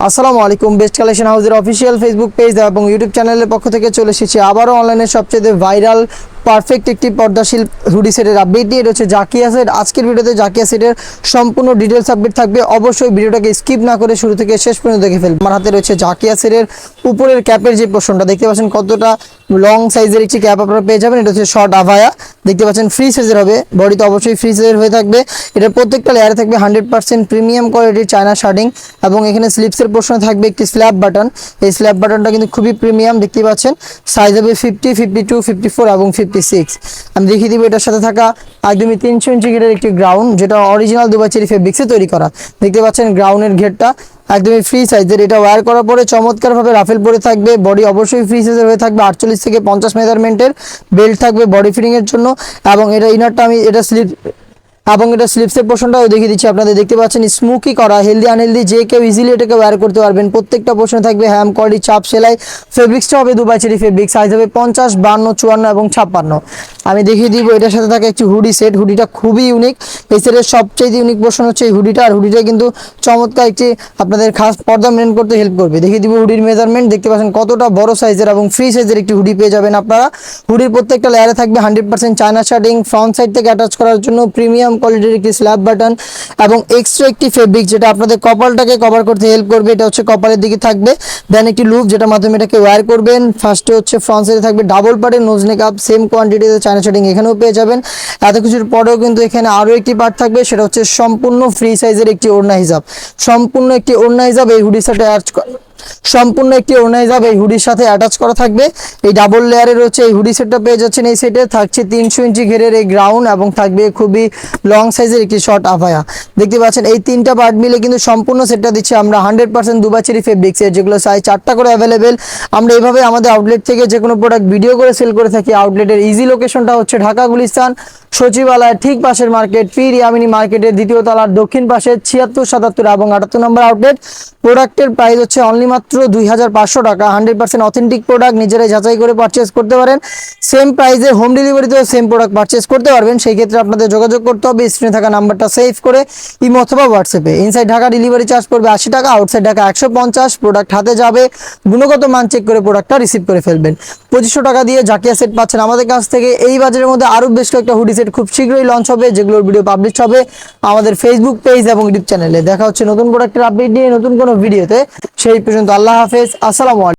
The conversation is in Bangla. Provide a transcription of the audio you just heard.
আসসালামু আলাইকুম। বেস্ট কালেকশন হাউসের অফিসিয়াল ফেসবুক পেজ এবং ইউটিউব চ্যানেলের পক্ষ থেকে চলে এসেছি আবারও অনলাইনের সবচেয়ে ভাইরাল পারফেক্ট একটি পর্দাশীল হুডি সেটের আপডেট নিয়ে। এটা হচ্ছে জাকিয়া সেট। আজকের ভিডিওতে জাকিয়া সেটের সম্পূর্ণ ডিটেলস আপডেট থাকবে। অবশ্যই ভিডিওটাকে স্কিপ না করে শুরু থেকে শেষ পর্যন্ত দেখে ফেলবেন। আমার হাতে রয়েছে জাকিয়া সেটের উপরের ক্যাপের যে পোর্শনটা দেখতে পাচ্ছেন, কতটা লং সাইজের একটি ক্যাপ আপনারা পেয়ে যাবেন। এটা হচ্ছে শর্ট আভায়া, দেখতে পাচ্ছেন ফ্রি সাইজের হবে। বডিতে অবশ্যই ফ্রি সাইজের হয়ে থাকবে। এটার প্রত্যেকটা লেয়ারে থাকবে 100% প্রিমিয়াম কোয়ালিটির চায়না শার্ডিং এবং এখানে স্লিপসের পোর্শনে থাকবে একটি স্ল্যাব বাটন। এই স্ল্যাব বাটনটা কিন্তু খুবই প্রিমিয়াম, দেখতে পাচ্ছেন। সাইজ হবে 50, 52, 54 এবং 56। আমি দেখিয়ে দিব এটার সাথে থাকা একদমই 300 ইঞ্চি ঘেরের একটি গ্রাউন্ড, যেটা অরিজিনাল দুবাই চেরি ফেব্রিক্সে তৈরি করা। দেখতে পাচ্ছেন গ্রাউন্ডের ঘেরটা একদমই ফ্রি সাইজের। এটা ওয়্যার করার পরে চমৎকারভাবে রাফেল পরে থাকবে। বডি অবশ্যই ফ্রি সাইজের হয়ে থাকবে। 48 থেকে 50 মেজারমেন্টের বেল্ট থাকবে বডি ফিটিং এর জন্য। এবং এটা ইনারটা আমি এটা স্লিপসের পোর্শনটাও দেখিয়ে দিচ্ছি আপনাদের। দেখতে পাচ্ছেন স্মোকি করা, হেলদি আনহেলদি যে কেউ ইজিলি এটাকে ওয়্যার করতে পারবেন। প্রত্যেকটা পোর্শনে থাকবে হ্যাম কোয়ালিটি চাপ সেলাই। ফেব্রিক্সটা হবে দুবাই চেরি ফেব্রিক। সাইজ হবে 50, 52, 54 এবং 56। আমি দেখিয়ে দিব এটার সাথে থাকে একটি হুডি সেট। হুডিটা খুবই ইউনিক। এই সেটের সবচেয়ে ইউনিক পোর্শন হচ্ছে এই হুডিটা। আর হুডিটা কিন্তু চমৎকার একটি আপনাদের খাস পর্দা মেন করতে হেল্প করবে। দেখিয়ে দিব হুডির মেজারমেন্ট। দেখতে পাচ্ছেন কতটা বড় সাইজের এবং ফ্রি সাইজের একটি হুডি পেয়ে যাবেন আপনারা। হুডির প্রত্যেকটা লেয়ারে থাকবে 100% চায়না শার্ডিং। ফ্রন্ট সাইড থেকে অ্যাটাচ করার জন্য প্রিমিয়াম কোয়ালিটির একটি স্ল্যাব বাটন এবং এক্সট্রা একটি ফেব্রিক, যেটা আপনাদের কপালটাকে কভার করতে হেল্প করবে। এটা হচ্ছে কপালের দিকে থাকবে। দেন একটি লুপ, যেটার মাধ্যমে এটাকে ওয়্যার করবেন। ফার্স্টে হচ্ছে ফ্রন্ট সাইডে থাকবে ডাবল পার্টের নোজ নেক আপ, সেম কোয়ান্টিটিতে চায়না শার্ডিং এখানেও পেয়ে যাবেন। এত কিছুর পরেও কিন্তু এখানে আরও একটি পার্ট থাকবে, সেটা হচ্ছে সম্পূর্ণ ফ্রি সাইজের একটি ওড়না হিজাব। সম্পূর্ণ একটি ওড়না হিজাব এই হুডির সাথে এই হুডির সাথে অ্যাটাচ করা থাকবে। এই ডাবল লেয়ারে রয়েছে এই হুডি সেটটা পেয়ে যাচ্ছেন। এই সেটে থাকছে 300 ইঞ্চি ঘেরের এই গ্রাউন্ড এবং থাকবে খুবই লং সাইজের একটি শর্ট আভায়া। দেখতে পাচ্ছেন এই তিনটা পার্ট মিলে কিন্তু সম্পূর্ণ সেটটা দিচ্ছি আমরা 100% দুবাই চেরি ফেব্রিক্সের, যেগুলো সাইজ 4টা করে অ্যাভেলেবেল। আমরা এইভাবে আমাদের আউটলেট থেকে যে কোনো প্রোডাক্ট ভিডিও করে সেল করে থাকি। আউটলেটের ইজি লোকেশনটা হচ্ছে ঢাকা গুলিস্তান সচিবালয়ের ঠিক পাশের মার্কেট, পীর ইয়ামিনী মার্কেটের দ্বিতীয় তলার দক্ষিণ পাশে 76, 77 এবং 78 নম্বর আউটলেট। প্রোডাক্টের প্রাইস হচ্ছে অনলি মাত্র 2500 টাকা। 100% অথেন্টিক প্রোডাক্ট, নিজেরাই যাচাই করে পারচেস করতে পারেন। সেম প্রাইসে হোম ডেলিভারিতেও সেম প্রোডাক্ট পারচেস করতে পারবেন। সেই ক্ষেত্রে আপনাদের যোগাযোগ করতে হবে স্ক্রিনে থাকা নাম্বারটা সেভ করে ইমো অথবা হোয়াটসঅ্যাপে। ইনসাইড ঢাকা ডেলিভারি চার্জ পড়বে 80 টাকা, আউটসাইড ঢাকা 150। প্রোডাক্ট হাতে যাবে, গুণগত মান চেক করে প্রোডাক্টটা রিসিভ করে ফেলবেন। 2500 টাকা দিয়ে জাকিয়া সেট পাচ্ছেন আমাদের কাছ থেকে। এই বাজারের মধ্যে আরও বেশ কয়েকটা হুডি সেট খুব শীঘ্রই লঞ্চ হবে, যেগুলোর ভিডিও পাবলিশ হবে আমাদের ফেসবুক পেজ এবং ইউটিউব চ্যানেলে। দেখা হচ্ছে নতুন প্রোডাক্টের আপডেট নিয়ে নতুন কোনো ভিডিওতে। সেই পর্যন্ত আল্লাহ হাফেজ, আসসালামু আলাইকুম।